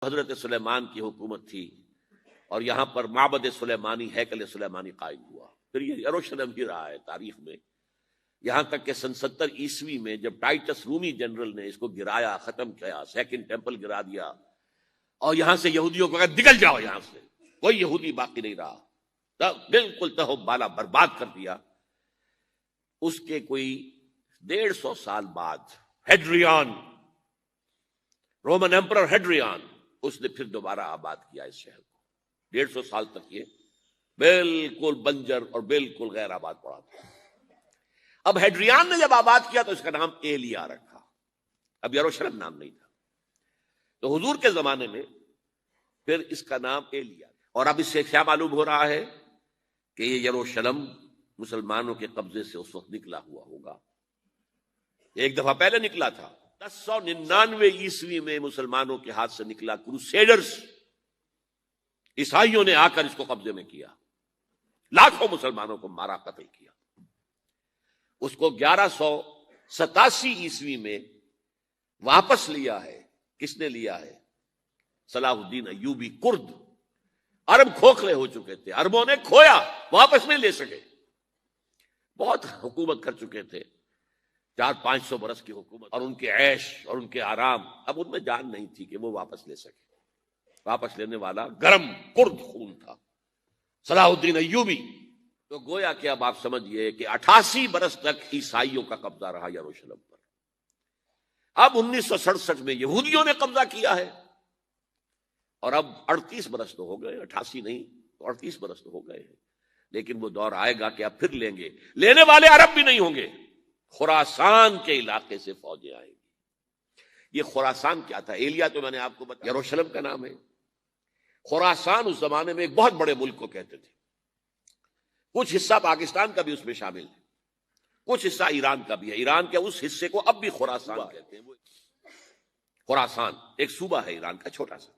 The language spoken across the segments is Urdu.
حضرت سلیمان کی حکومت تھی اور یہاں پر معبد سلیمانی ہیکل سلیمانی قائم ہوا. پھر یہ یروشلم بھی رہا ہے تاریخ میں، یہاں تک کہ سن 70 عیسوی میں جب ٹائٹس رومی جنرل نے اس کو گرایا، ختم کیا، سیکنڈ ٹیمپل گرا دیا اور یہاں سے یہودیوں کو کہا نکل جاؤ، یہاں سے کوئی یہودی باقی نہیں رہا، بالکل تہو بالا برباد کر دیا. اس کے کوئی 150 سال بعد ہیڈریان، رومن ایمپرر ہیڈریان، اس نے پھر دوبارہ آباد کیا اس شہر کو. 150 سال تک یہ بالکل بنجر اور بالکل غیر آباد پڑا تھا. اب ہیڈریان نے جب آباد کیا تو اس کا نام ایلیا رکھا، اب یروشلم نام نہیں تھا. تو حضور کے زمانے میں پھر اس کا نام ایلیا. اور اب اس سے کیا معلوم ہو رہا ہے کہ یہ یروشلم مسلمانوں کے قبضے سے اس وقت نکلا ہوا ہوگا. ایک دفعہ پہلے نکلا تھا، 1099 عیسوی میں مسلمانوں کے ہاتھ سے نکلا. کروسیڈرز، عیسائیوں نے آ کر اس کو قبضے میں کیا، لاکھوں مسلمانوں کو مارا، قتل کیا. اس کو 1187 عیسوی میں واپس لیا ہے. کس نے لیا ہے؟ صلاح الدین ایوبی. کرد، عرب کھوکھلے ہو چکے تھے، عربوں نے کھویا، واپس نہیں لے سکے. بہت حکومت کر چکے تھے، 400-500 برس کی حکومت، اور ان کے عیش اور ان کے آرام، اب ان میں جان نہیں تھی کہ وہ واپس لے سکے. واپس لینے والا گرم کرد خون تھا، صلاح الدین ایوبی. تو گویا کہ اب آپ سمجھئے کہ 88 برس تک عیسائیوں کا قبضہ رہا یروشلم پر. اب 1967 میں یہودیوں نے قبضہ کیا ہے، اور اب 38 برس تو ہو گئے، 88 نہیں تو 38 برس تو ہو گئے ہیں. لیکن وہ دور آئے گا کہ اب پھر لیں گے. لینے والے عرب بھی نہیں ہوں گے، خراسان کے علاقے سے فوجیں آئیں گی. یہ خراسان کیا تھا؟ ایلیا تو میں نے آپ کو بتایا یروشلم کا نام ہے. خراسان اس زمانے میں ایک بہت بڑے ملک کو کہتے تھے. کچھ حصہ پاکستان کا بھی اس میں شامل ہے، کچھ حصہ ایران کا بھی ہے. ایران کے اس حصے کو اب بھی خراسان کہتے ہیں. خراسان ایک صوبہ ہے ایران کا، چھوٹا سا.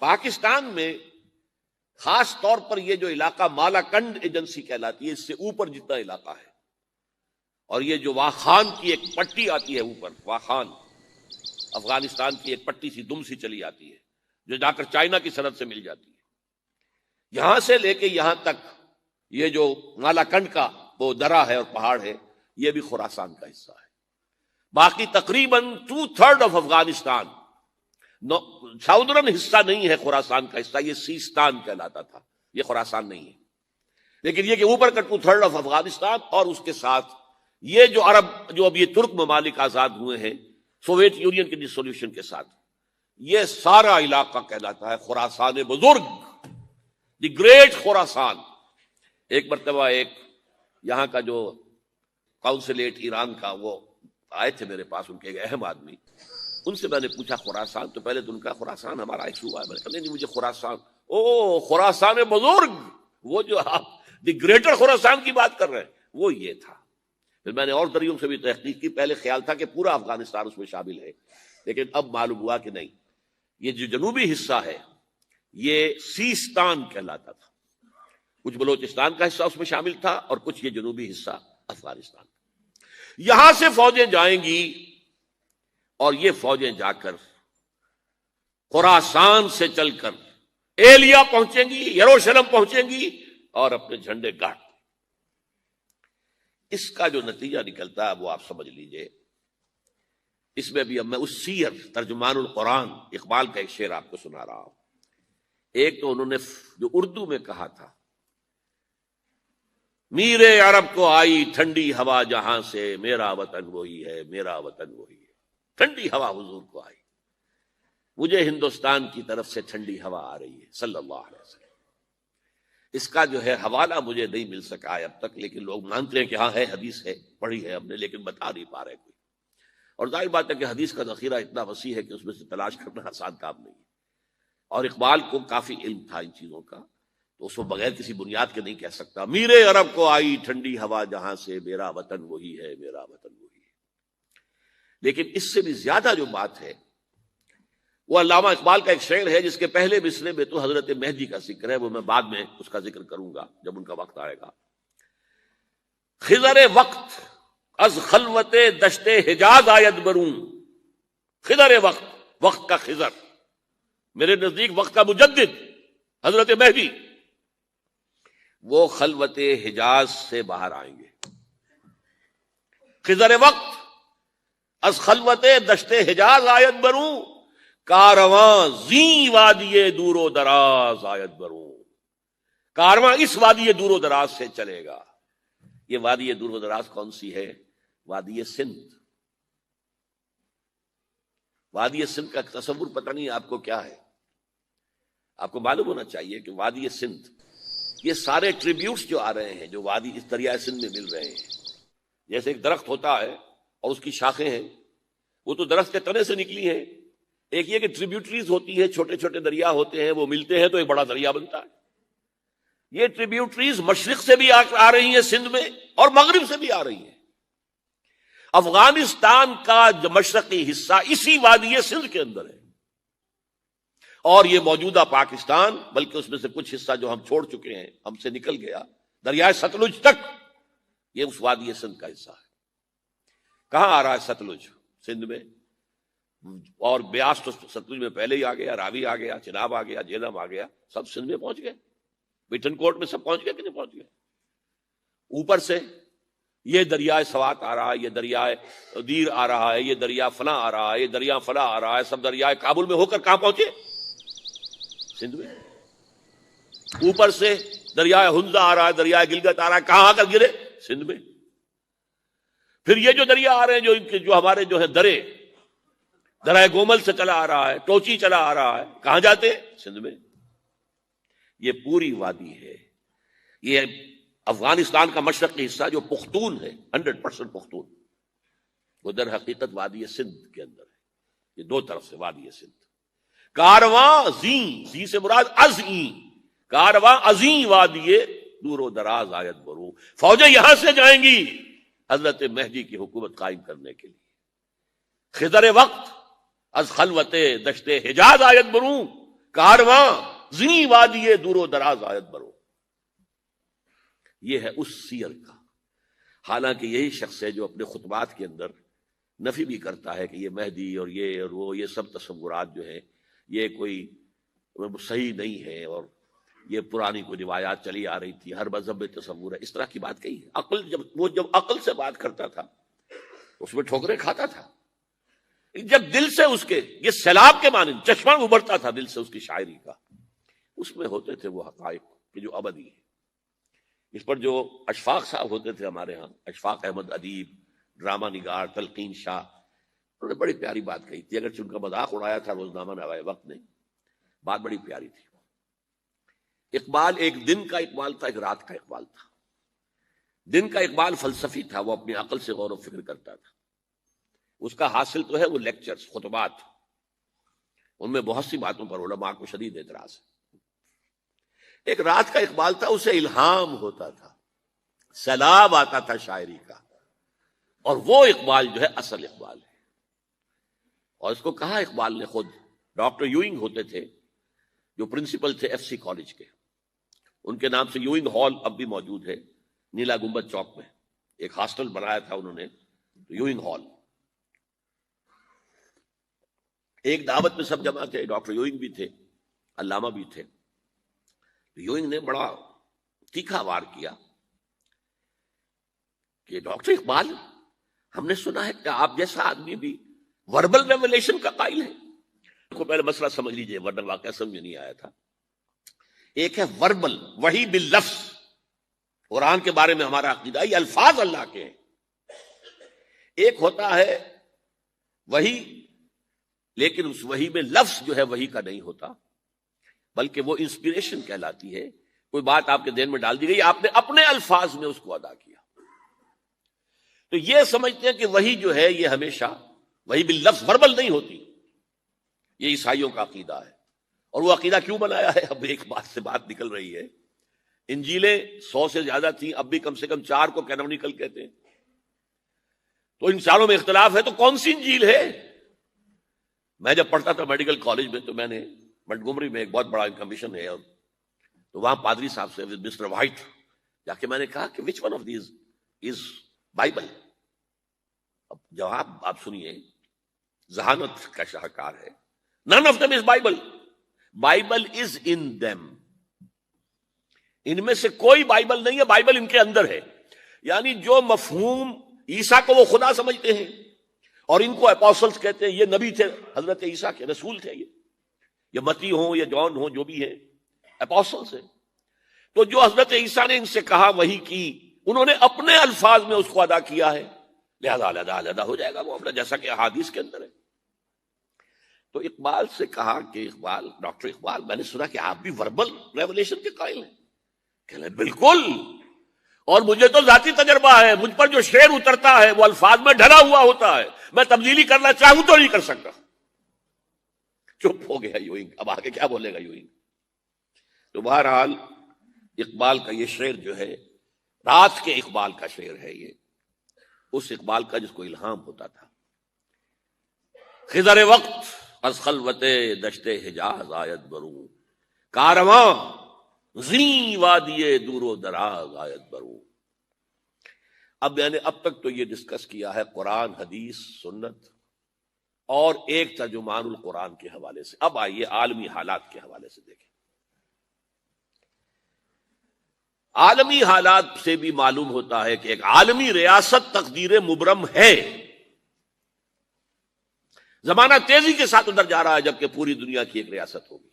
پاکستان میں خاص طور پر یہ جو علاقہ مالاکنڈ ایجنسی کہلاتی ہے، اس سے اوپر جتنا علاقہ ہے، اور یہ جو واخان کی ایک پٹی آتی ہے اوپر، واخان افغانستان کی ایک پٹی سی دم سی چلی آتی ہے جو جا کر چائنا کی سرحد سے مل جاتی ہے، یہاں سے لے کے یہاں تک یہ جو مالاکنڈ کا وہ درہ ہے اور پہاڑ ہے، یہ بھی خراسان کا حصہ ہے. باقی تقریباً 2/3 آف افغانستان، ساؤدرن حصہ نہیں ہے خراسان کا حصہ، یہ سیستان کہلاتا تھا، یہ خراسان نہیں ہے. لیکن یہ کہ اوپر کا 2/3 آف افغانستان، اور اس کے ساتھ یہ جو عرب، جو اب یہ ترک ممالک آزاد ہوئے ہیں سوویت یونین کے ڈسولوشن کے ساتھ، یہ سارا علاقہ کہلاتا ہے خراسان بزرگ، دی گریٹ خراسان. ایک مرتبہ ایک یہاں کا جو کونسلیٹ ایران کا، وہ آئے تھے میرے پاس، ان کے ایک اہم آدمی. ان سے میں نے پوچھا خراسان، تو پہلے تو ان کا خراسان ہمارا ایک صوبہ ہے. میں نے کہا نہیں مجھے خراسان، او خراسان بزرگ، وہ جو آپ دی گریٹر خراسان کی بات کر رہے ہیں، وہ یہ تھا. پھر میں نے اور ذریعوں سے بھی تحقیق کی. پہلے خیال تھا کہ پورا افغانستان اس میں شامل ہے، لیکن اب معلوم ہوا کہ نہیں، یہ جو جنوبی حصہ ہے یہ سیستان کہلاتا تھا. کچھ بلوچستان کا حصہ اس میں شامل تھا، اور کچھ یہ جنوبی حصہ افغانستان. یہاں سے فوجیں جائیں گی، اور یہ فوجیں جا کر خراسان سے چل کر ایلیا پہنچیں گی، یروشلم پہنچیں گی، اور اپنے جھنڈے گاڑ. اس کا جو نتیجہ نکلتا ہے وہ آپ سمجھ لیجئے. اس میں بھی اب میں اس سیر ترجمان القرآن اقبال کا ایک شعر آپ کو سنا رہا ہوں. ایک تو انہوں نے جو اردو میں کہا تھا، میرے عرب کو آئی ٹھنڈی ہوا جہاں سے، میرا وطن وہی ہے، میرا وطن وہی ہے. ٹھنڈی ہوا حضور کو آئی، مجھے ہندوستان کی طرف سے ٹھنڈی ہوا آ رہی ہے صلی اللہ علیہ وسلم. اس کا جو ہے حوالہ مجھے نہیں مل سکا ہے اب تک، لیکن لوگ مانتے ہیں کہ ہاں ہے، حدیث ہے، پڑھی ہے ہم نے، لیکن بتا نہیں پا رہے کوئی. اور ظاہر بات ہے کہ حدیث کا ذخیرہ اتنا وسیع ہے کہ اس میں سے تلاش کرنا آسان کام نہیں ہے. اور اقبال کو کافی علم تھا ان چیزوں کا، تو اس کو بغیر کسی بنیاد کے نہیں کہہ سکتا. میرے عرب کو آئی ٹھنڈی ہوا جہاں سے، میرا وطن وہی ہے، میرا وطن وہی ہے. لیکن اس سے بھی زیادہ جو بات ہے وہ علامہ اقبال کا ایک شعر ہے جس کے پہلے مصرعے میں تو حضرت مہدی کا ذکر ہے، وہ میں بعد میں اس کا ذکر کروں گا جب ان کا وقت آئے گا. خضر وقت از خلوت دشت حجاز آید برون. خضر وقت، وقت کا خضر، میرے نزدیک وقت کا مجدد حضرت مہدی، وہ خلوت حجاز سے باہر آئیں گے. خضر وقت از خلوت دشت حجاز آیت بروں، کارواں زیں وادی دور و دراز آیت بروں. کارواں اس وادی دور و دراز سے چلے گا. یہ وادی دور و دراز کون سی ہے؟ وادی سندھ. وادی سندھ کا تصور پتہ نہیں آپ کو کیا ہے. آپ کو معلوم ہونا چاہیے کہ وادی سندھ، یہ سارے ٹریبیوٹس جو آ رہے ہیں، جو وادی اس دریائے سندھ میں مل رہے ہیں، جیسے ایک درخت ہوتا ہے اور اس کی شاخیں ہیں، وہ تو درخت کے تنے سے نکلی ہیں. ایک یہ کہ ٹریبیوٹریز ہوتی ہیں، چھوٹے چھوٹے دریا ہوتے ہیں، وہ ملتے ہیں تو ایک بڑا دریا بنتا ہے. یہ ٹریبیوٹریز مشرق سے بھی آ رہی ہیں سندھ میں، اور مغرب سے بھی آ رہی ہیں. افغانستان کا جو مشرقی حصہ اسی وادی سندھ کے اندر ہے، اور یہ موجودہ پاکستان، بلکہ اس میں سے کچھ حصہ جو ہم چھوڑ چکے ہیں، ہم سے نکل گیا دریائے ستلج تک، یہ اس وادی سندھ کا حصہ ہے. کہاں آ رہا ہے ستلج؟ سندھ میں. اور بیاس تو ستلج میں پہلے ہی آ گیا، راوی آ گیا، چناب آ گیا، جہلم آ گیا، سب سندھ میں پہنچ گئے. پٹھن کوٹ میں سب پہنچ گئے کہ نہیں پہنچ گئے؟ اوپر سے یہ دریائے سوات آ رہا ہے، یہ دریائے دیر آ رہا ہے، یہ دریا فلاں آ رہا ہے، یہ دریا فلاں آ رہا ہے، سب دریائے کابل میں ہو کر کہاں پہنچے؟ سندھ میں. اوپر سے دریائے ہنزا آ رہا ہے، دریائے گلگت آ رہا ہے، کہاں آ کر گرے؟ سندھ میں. پھر یہ جو دریا آ رہے ہیں، جو ہمارے جو ہے درائے گومل سے چلا آ رہا ہے، ٹوچی چلا آ رہا ہے، کہاں جاتے؟ سندھ میں. یہ پوری وادی ہے. یہ افغانستان کا مشرقی حصہ جو پختون ہے، 100% پختون، وہ در حقیقت وادی سندھ کے اندر ہے. یہ دو طرف سے وادی سندھ. کارواں زیں، زیں سے مراد ازیں، کارواں ازیں وادی دور و دراز آیت برو. فوجیں یہاں سے جائیں گی حضرت مہدی کی حکومت قائم کرنے کے لیے. خضر وقت از خلوت دشت حجاز آیت برو، کارواں زیں وادی دور و دراز آیت برو. یہ ہے اس سیر کا. حالانکہ یہی شخص ہے جو اپنے خطبات کے اندر نفی بھی کرتا ہے کہ یہ مہدی اور وہ یہ سب تصورات جو ہیں یہ کوئی صحیح نہیں ہے، اور یہ پرانی کوئی روایات چلی آ رہی تھی، ہر مذہب میں تصور ہے. اس طرح کی بات کہی ہے. جب عقل سے بات کرتا تھا اس میں ٹھوکریں کھاتا تھا. جب دل سے اس کے یہ سیلاب کے مانند چشمہ ابھرتا تھا دل سے اس کی شاعری کا، اس میں ہوتے تھے وہ حقائق کہ جو ابدی ہے. اس پر جو اشفاق صاحب ہوتے تھے ہمارے ہاں، اشفاق احمد ادیب، ڈرامہ نگار، تلقین شاہ، انہوں نے بڑی پیاری بات کہی تھی. اگرچہ ان کا مذاق اڑایا تھا روزنامہ نوائے وقت نے، بات بڑی پیاری تھی. اقبال ایک دن کا اقبال تھا، ایک رات کا اقبال تھا. دن کا اقبال فلسفی تھا، وہ اپنی عقل سے غور و فکر کرتا تھا. اس کا حاصل تو ہے وہ لیکچرز، خطبات، ان میں بہت سی باتوں پر علماء کو شدید اعتراض ہے. ایک رات کا اقبال تھا، اسے الہام ہوتا تھا، سیلاب آتا تھا شاعری کا، اور وہ اقبال جو ہے اصل اقبال ہے. اور اس کو کہا اقبال نے خود. ڈاکٹر یوئنگ ہوتے تھے جو پرنسپل تھے ایف سی کالج کے، ان کے نام سے یوئنگ ہال اب بھی موجود ہے نیلا گنبد چوک میں. ایک ہاسٹل بنایا تھا انہوں نے، یوئنگ ہال. ایک دعوت میں سب جمع تھے، ڈاکٹر یوئنگ بھی تھے، علامہ بھی تھے. یوئنگ نے بڑا تیکھا وار کیا کہ ڈاکٹر اقبال، ہم نے سنا ہے کہ آپ جیسا آدمی بھی وربل ریولیشن کا قائل ہے. کو پہلے مسئلہ سمجھ لیجئے ورنہ واقعہ سمجھ میں نہیں آیا تھا. ایک ہے وربل، وحی باللفظ. قرآن کے بارے میں ہمارا عقیدہ یہ الفاظ اللہ کے ہیں. ایک ہوتا ہے وحی، لیکن اس وحی میں لفظ جو ہے وحی کا نہیں ہوتا، بلکہ وہ انسپریشن کہلاتی ہے. کوئی بات آپ کے ذہن میں ڈال دی گئی، آپ نے اپنے الفاظ میں اس کو ادا کیا. تو یہ سمجھتے ہیں کہ وحی جو ہے یہ ہمیشہ وحی باللفظ وربل نہیں ہوتی. یہ عیسائیوں کا عقیدہ ہے. اور وہ عقیدہ کیوں بنایا ہے؟ اب ایک بات سے بات نکل رہی ہے. انجیلیں 100 سے زیادہ تھیں، اب بھی کم سے کم 4 کو کینونیکل کہتے ہیں. تو ان چاروں میں اختلاف ہے، تو کون سی انجیل ہے؟ میں جب پڑھتا تھا میڈیکل کالج میں، تو میں نے منٹگومری میں ایک بہت بڑا کمیشن ہے، اور تو وہاں پادری صاحب سے مسٹر وائٹ جا کے میں نے کہا کہ which one of these is Bible. اب جواب آپ سنیے، ذہانت کا شاہکار ہے. None of them is Bible. Bible is in them, ان میں سے کوئی بائبل نہیں ہے، بائبل ان کے اندر ہے. یعنی جو مفہوم عیسیٰ کو وہ خدا سمجھتے ہیں اور ان کو اپوسلز کہتے ہیں، یہ نبی تھے، حضرت عیسیٰ کے رسول تھے، یہ متی ہوں یا جان ہوں جو بھی ہیں اپوسلز ہیں. تو جو حضرت عیسیٰ نے ان سے کہا وہی کی، انہوں نے اپنے الفاظ میں اس کو ادا کیا ہے، لہذا علیحدہ ہو جائے گا معاملہ، جیسا کہ احادیث کے اندر ہے. تو اقبال سے کہا کہ اقبال، ڈاکٹر اقبال، میں نے سنا کہ آپ بھی وربل ریولیشن کے قائل ہیں. کہ بالکل، اور مجھے تو ذاتی تجربہ ہے، مجھ پر جو شعر اترتا ہے وہ الفاظ میں ڈھلا ہوا ہوتا ہے، میں تبدیلی کرنا چاہوں تو نہیں کر سکتا. چپ ہو گیا یوئنگ، اب آگے کیا بولے گا یوئنگ. تو بہرحال اقبال کا یہ شعر جو ہے رات کے اقبال کا شعر ہے، یہ اس اقبال کا جس کو الہام ہوتا تھا. خضر وقت از خلوت دشت حجاز آیت بروں، کارواں زیں وادی دور و دراز آیت بروں. اب میں نے اب تک تو یہ ڈسکس کیا ہے قرآن، حدیث، سنت اور ایک ترجمان القرآن کے حوالے سے. اب آئیے عالمی حالات کے حوالے سے دیکھیں. عالمی حالات سے بھی معلوم ہوتا ہے کہ ایک عالمی ریاست تقدیر مبرم ہے. زمانہ تیزی کے ساتھ ادھر جا رہا ہے جبکہ پوری دنیا کی ایک ریاست ہوگی.